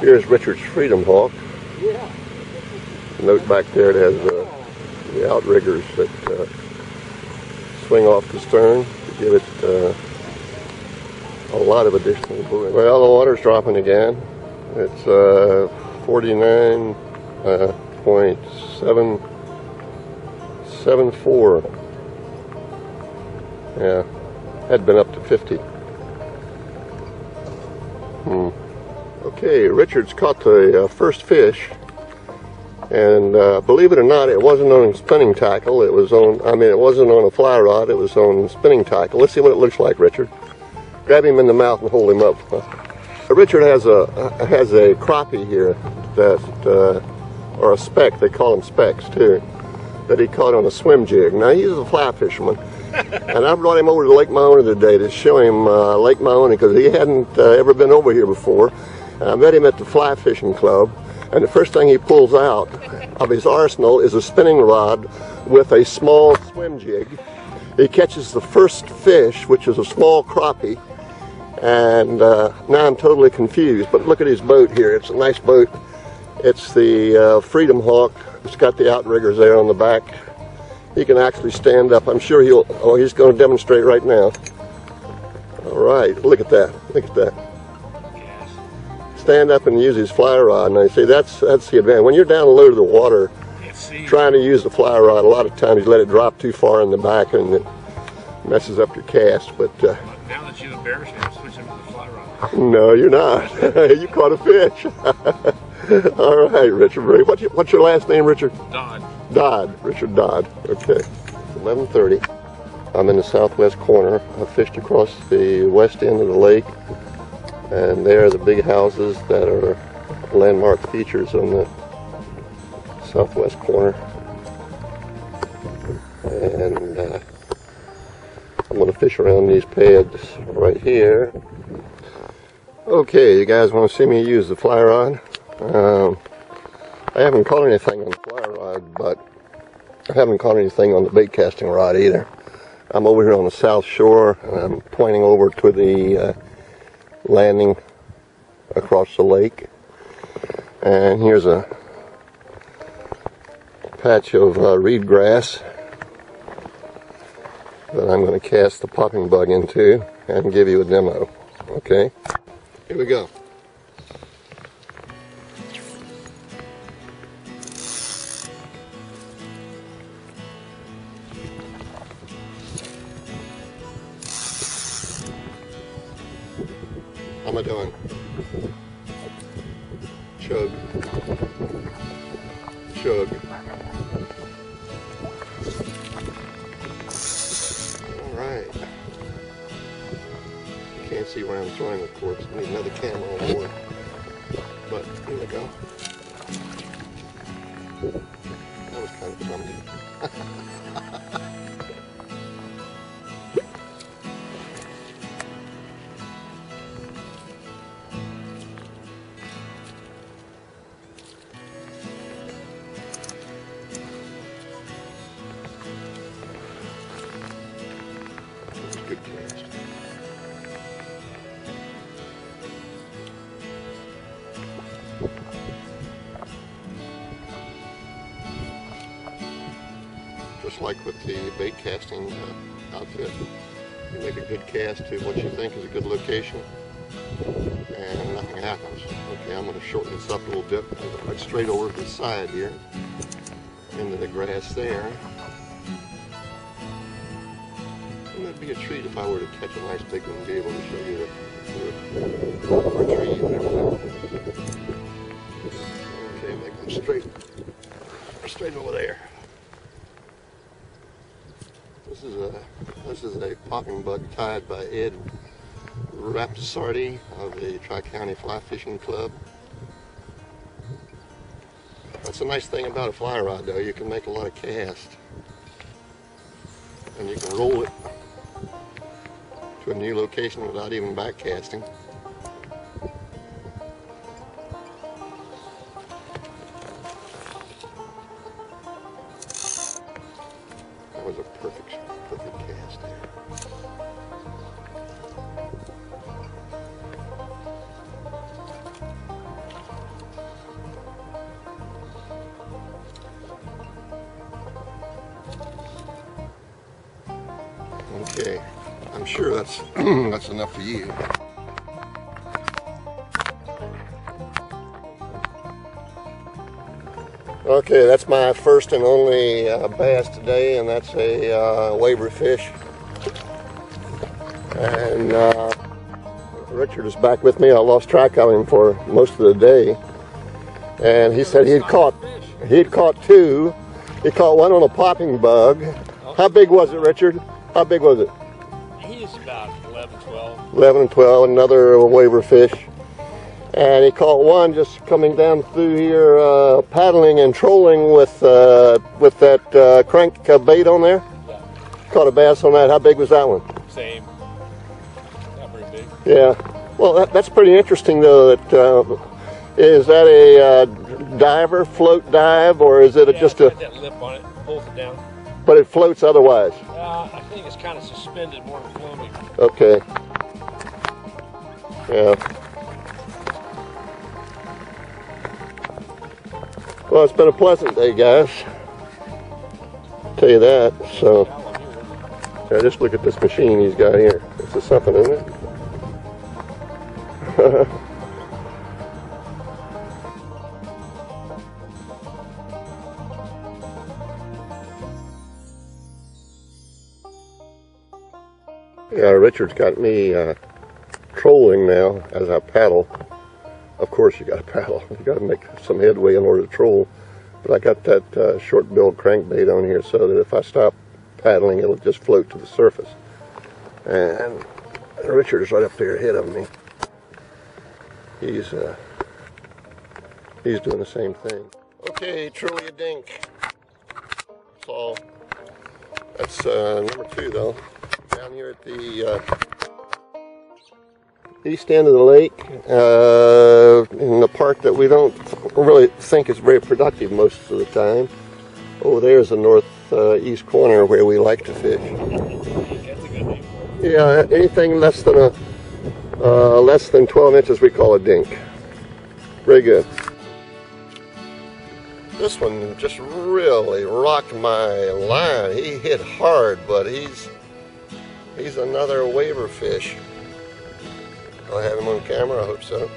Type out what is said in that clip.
Here's Richard's Freedom Hawk. Note back there it has the outriggers that swing off the stern to give it a lot of additional buoy. Well, the water's dropping again. It's 49.774. Yeah, had been up to 50. Okay, Richard's caught the first fish, and believe it or not, it wasn't on spinning tackle. It was on, it wasn't on a fly rod. It was on spinning tackle. Let's see what it looks like, Richard. Grab him in the mouth and hold him up. Richard has a crappie here that, or a speck. They call them specks too. That he caught on a swim jig. Now he's a fly fisherman. And I brought him over to Lake Miona today to show him Lake Miona because he hadn't ever been over here before. And I met him at the fly fishing club, and the first thing he pulls out of his arsenal is a spinning rod with a small swim jig. He catches the first fish, which is a small crappie, and now I'm totally confused. But look at his boat here. It's a nice boat. It's the Freedom Hawk. It's got the outriggers there on the back. He can actually stand up. I'm sure he's going to demonstrate right now. All right, look at that. Look at that. Stand up and use his fly rod. And I say that's the advantage. When you're down low to the water, trying to use the fly rod, a lot of times you let it drop too far in the back and it messes up your cast. But now that you've embarrassed me, I'm switching to the fly rod. No, you're not. You caught a fish. All right, Richard. What's your last name, Richard? Dodd. Dodd. Richard Dodd. Okay. It's 11:30. I'm in the southwest corner. I fished across the west end of the lake, and there are the big houses that are landmark features on the southwest corner. And I'm going to fish around these pads right here. Okay, you guys want to see me use the fly rod? I haven't caught anything on the fly rod, but I haven't caught anything on the bait casting rod either. I'm over here on the south shore, and I'm pointing over to the landing across the lake. And here's a patch of reed grass that I'm going to cast the popping bug into and give you a demo. Okay, here we go. How am I doing? Chug. Chug. Alright. Can't see where I'm throwing, of course. I need another camera on board. But here we go. That was kind of clumsy. Good cast. Just like with the bait casting outfit, you make a good cast to what you think is a good location, and nothing happens. Okay, I'm going to shorten this up a little bit, right straight over to the side here, into the grass there. And that'd be a treat if I were to catch a nice big one and be able to show you the retrieve and everything. Okay, make them straight over there. This is a popping bug tied by Ed Raptisardi of the Tri-County Fly Fishing Club. That's a nice thing about a fly rod, though. You can make a lot of casts, and you can roll it to a new location without even back casting. That was a perfect cast there. Okay, I'm sure that's that's enough for you. Okay, that's my first and only bass today, and that's a waver fish. And Richard is back with me. I lost track of him for most of the day, and he said he'd caught two. He caught one on a popping bug. How big was it, Richard? How big was it? He's about 11, 12. 11 and 12, another waver fish. And he caught one just coming down through here, paddling and trolling with that crank bait on there. Yeah. Caught a bass on that. How big was that one? Same. Not very big. Yeah. Well, that's pretty interesting, though. That is that a diver, float dive, or is it just a? It's got that lip on it, pulls it down. But it floats otherwise. I think it's kind of suspended more than floating. Okay. Yeah. Well, it's been a pleasant day, guys. I'll tell you that. So, yeah, just look at this machine he's got here. This is something, isn't it? Yeah, Richard's got me trolling now as I paddle. Of course you got to paddle. You got to make some headway in order to troll. But I got that short-billed crankbait on here so that if I stop paddling, it'll just float to the surface. And Richard's right up there ahead of me. He's doing the same thing. Okay, truly a dink. So that's number 2, though. Down here at the east end of the lake, in the park that we don't really think is very productive most of the time. Oh, there's the northeast corner where we like to fish. That's a good name for it. Yeah, anything less than 12 inches we call a dink. Very good. This one just really rocked my line. He hit hard, but he's another waver fish. Do I have him on camera? I hope so.